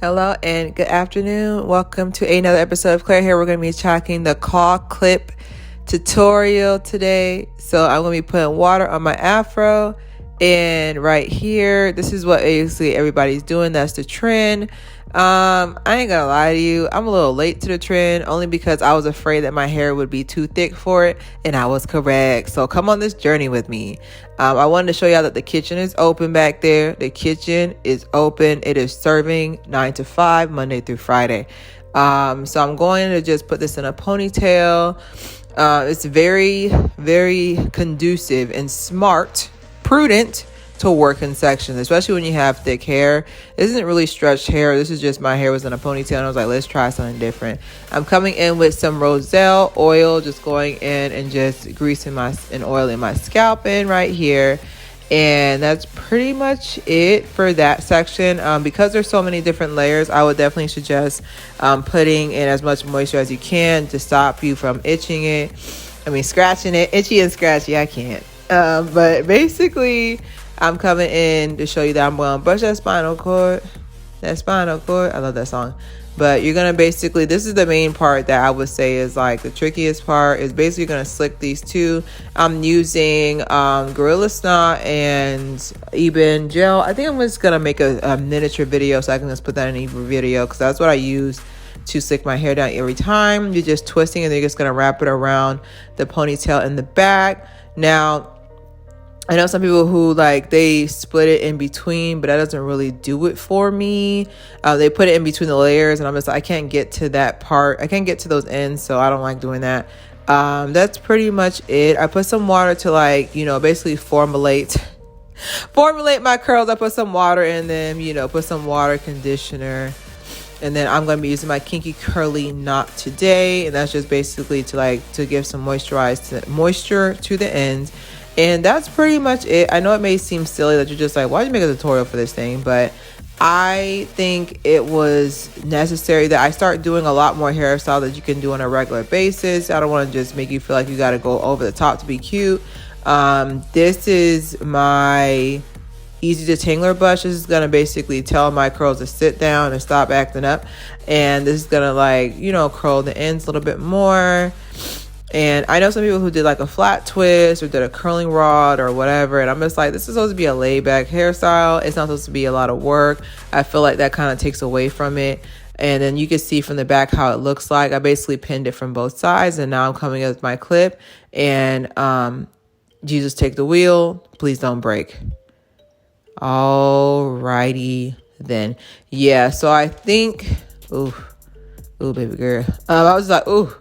Hello and good afternoon. Welcome to another episode of Claire Hair. We're going to be tracking the claw clip tutorial today. So I'm going to be putting water on my afro, and right here, this is what basically everybody's doing. That's the trend. I ain't gonna lie to you, I'm a little late to the trend only because I was afraid that my hair would be too thick for it, and I was correct. So come on this journey with me. I wanted to show y'all that the kitchen is open back there. The kitchen is open. It is serving 9 to 5 Monday through Friday. So I'm going to just put this in a ponytail. It's very, very conducive and smart, prudent to work in sections, especially when you have thick hair. This isn't really stretched hair. This is just my hair was in a ponytail, and I was like, let's try something different. I'm coming in with some roselle oil, just going in and just greasing and oiling my scalp in right here. And that's pretty much it for that section. Because there's so many different layers, I would definitely suggest putting in as much moisture as you can to stop you from scratching it. Itchy and scratchy, I can't. But basically, I'm coming in to show you that I'm going to brush that spinal cord. I love that song. But you're going to basically, this is the main part that I would say is like the trickiest part, is basically going to slick these two. I'm using Gorilla Snot and Eben gel. I think I'm just going to make a miniature video, so I can just put that in a video, because that's what I use to slick my hair down every time. You're just twisting, and then you're just going to wrap it around the ponytail in the back. Now, I know some people who they split it in between, but that doesn't really do it for me. They put it in between the layers, and I'm just like, I can't get to that part. I can't get to those ends, so I don't like doing that. That's pretty much it. I put some water to basically formulate my curls. I put some water in them, put some water conditioner. And then I'm going to be using my Kinky Curly Knot today. And that's just basically to give some moisture to the ends. And that's pretty much it. I know it may seem silly that you're just like, why did you make a tutorial for this thing? But I think it was necessary that I start doing a lot more hairstyle that you can do on a regular basis. I don't want to just make you feel like you got to go over the top to be cute. This is my Easy Detangler brush. This is going to basically tell my curls to sit down and stop acting up. And this is going to curl the ends a little bit more. And I know some people who did a flat twist or did a curling rod or whatever. And I'm just like, this is supposed to be a laid back hairstyle. It's not supposed to be a lot of work. I feel like that kind of takes away from it. And then you can see from the back how it looks like. I basically pinned it from both sides. And now I'm coming up with my clip. And Jesus, take the wheel. Please don't break. Alrighty then. Yeah, so I think, ooh, baby girl. I was like, ooh.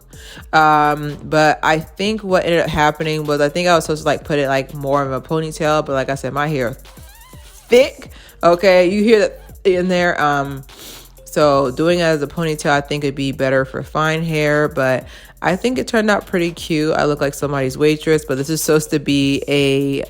But I think what ended up happening was I think I was supposed to put it more of a ponytail, but like I said, my hair thick. Okay, you hear that in there. So doing it as a ponytail, I think it'd be better for fine hair, but I think it turned out pretty cute. I look like somebody's waitress, but this is supposed to be a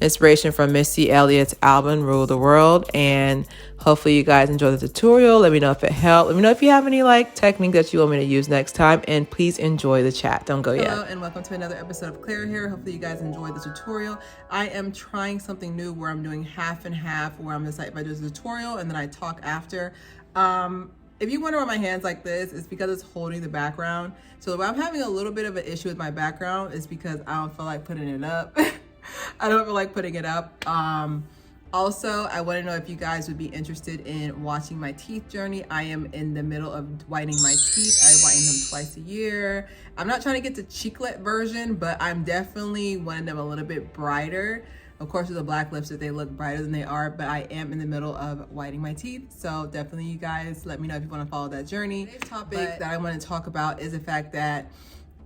inspiration from Missy Elliott's album Rule the World. And hopefully you guys enjoy the tutorial. Let me know if it helped. Let me know if you have any technique that you want me to use next time, and please enjoy the chat. Don't go yet. Hello and welcome to another episode of Claire Hair. Hopefully you guys enjoyed the tutorial. I am trying something new where I'm doing half and half, where I'm just if I do the tutorial and then I talk after. If you wonder why my hand's like this, it's because it's holding the background. So if I'm having a little bit of an issue with my background, it's because I don't feel like putting it up. I don't feel like putting it up. Also, I want to know if you guys would be interested in watching my teeth journey. I am in the middle of whitening my teeth. I whiten them twice a year. I'm not trying to get the cheeklet version, but I'm definitely wanting them a little bit brighter. Of course, with the black lipstick, they look brighter than they are, but I am in the middle of whitening my teeth. So definitely you guys let me know if you want to follow that journey. Today's topic that I want to talk about is the fact that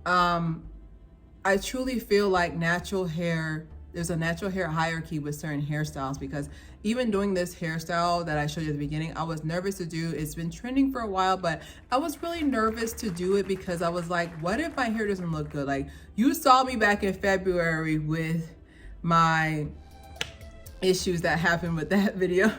I truly feel like natural hair, there's a natural hair hierarchy with certain hairstyles, because even doing this hairstyle that I showed you at the beginning, I was nervous to do. It's been trending for a while, but I was really nervous to do it because I was like, what if my hair doesn't look good? You saw me back in February with my issues that happened with that video.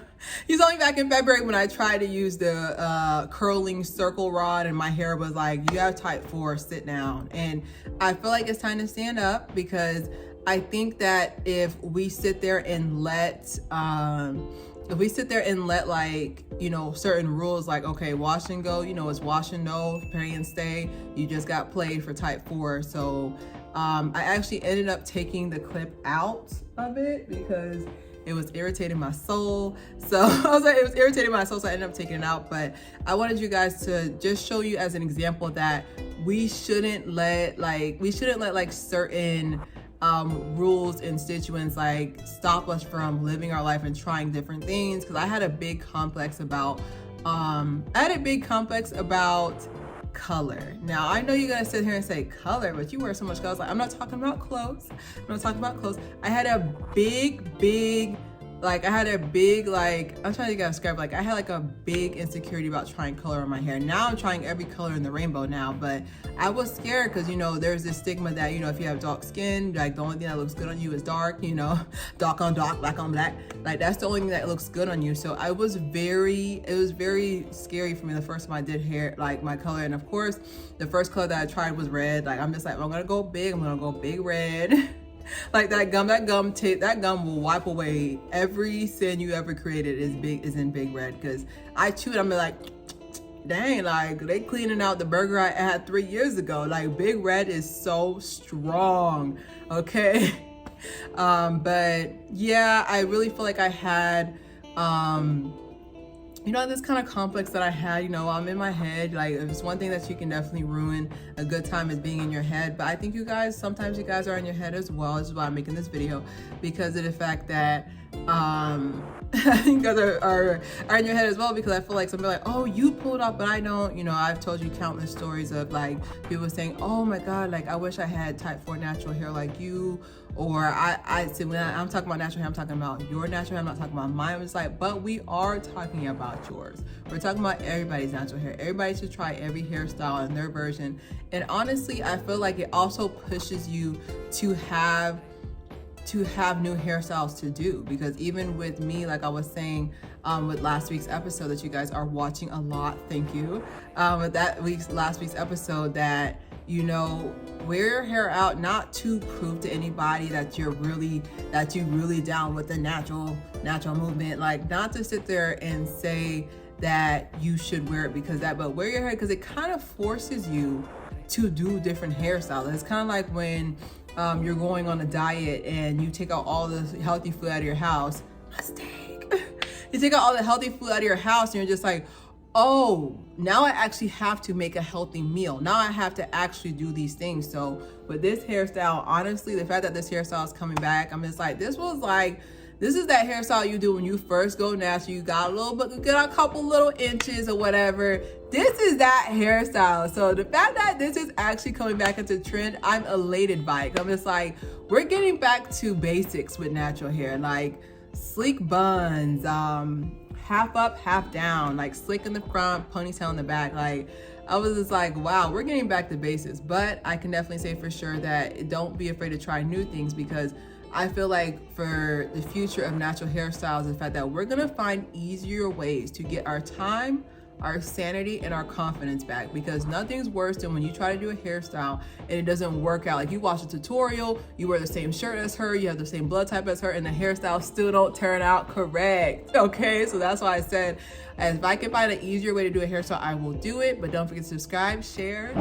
You saw me back in February when I tried to use the curling circle rod, and my hair was like, you have type 4, sit down. And I feel like it's time to stand up, because I think that if we sit there and let if we sit there and let like, you know, certain rules like, okay, wash and go, you know, it's wash and no, pray and stay, you just got played for type 4. So I actually ended up taking the clip out of it because it was irritating my soul. So I was like, it was irritating my soul, so I ended up taking it out. But I wanted you guys to just show you as an example that we shouldn't let like certain rules and constituents like stop us from living our life and trying different things. Because I had a big complex about color. Now I know you're gonna sit here and say color, but you wear so much color. Like, I'm not talking about clothes. I'm not talking about clothes. I had a big I'm trying to describe, like I had like a big insecurity about trying color on my hair. Now I'm trying every color in the rainbow now, but I was scared because, you know, there's this stigma that, you know, if you have dark skin, like the only thing that looks good on you is dark, you know, dark on dark, black on black. Like that's the only thing that looks good on you. So it was very scary for me the first time I did hair, like my color. And of course, the first color that I tried was red. Like I'm just like, I'm gonna go big red. Like that gum will wipe away every sin you ever created is in big red. Because I chewed, I'm like, dang, like they cleaning out the burger I had 3 years ago. Like big red is so strong, okay? But yeah, I really feel like I had you know, this kind of complex that I had, you know, I'm in my head. Like, it's one thing that you can definitely ruin a good time is being in your head. But I think sometimes you guys are in your head as well. This is why I'm making this video, because of the fact that I think you guys are in your head as well, because I feel like somebody like, oh, you pulled up, but I don't. You know, I've told you countless stories of like people saying, oh my God, like I wish I had type 4 natural hair like you. Or I see, when I'm talking about natural hair, I'm talking about your natural hair. I'm not talking about mine. It's like, but we are talking about yours. We're talking about everybody's natural hair. Everybody should try every hairstyle in their version. And honestly, I feel like it also pushes you to have new hairstyles to do, because even with me, like I was saying with last week's episode that you guys are watching a lot, thank you, with last week's episode, that, you know, wear your hair out not to prove to anybody that you really down with the natural movement, like not to sit there and say that you should wear it because that, but wear your hair because it kind of forces you to do different hairstyles. It's kind of like when you're going on a diet and you take out all the healthy food out of your house. Mistake. You take out all the healthy food out of your house and you're just like, oh, now I actually have to make a healthy meal. Now I have to actually do these things. So with this hairstyle, honestly, the fact that this hairstyle is coming back, I'm just like, this is that hairstyle you do when you first go natural. You got a couple little inches or whatever. This is that hairstyle. So the fact that this is actually coming back into trend, I'm elated by it. I'm just like, we're getting back to basics with natural hair, like sleek buns, half up, half down, like slick in the front, ponytail in the back. Like I was just like, wow, we're getting back to basics. But I can definitely say for sure that don't be afraid to try new things, because I feel like for the future of natural hairstyles, the fact that we're gonna find easier ways to get our time, our sanity, and our confidence back, because nothing's worse than when you try to do a hairstyle and it doesn't work out. Like you watch a tutorial, you wear the same shirt as her, you have the same blood type as her, and the hairstyle still don't turn out correct. Okay, so that's why I said, if I can find an easier way to do a hairstyle, I will do it. But don't forget to subscribe, share.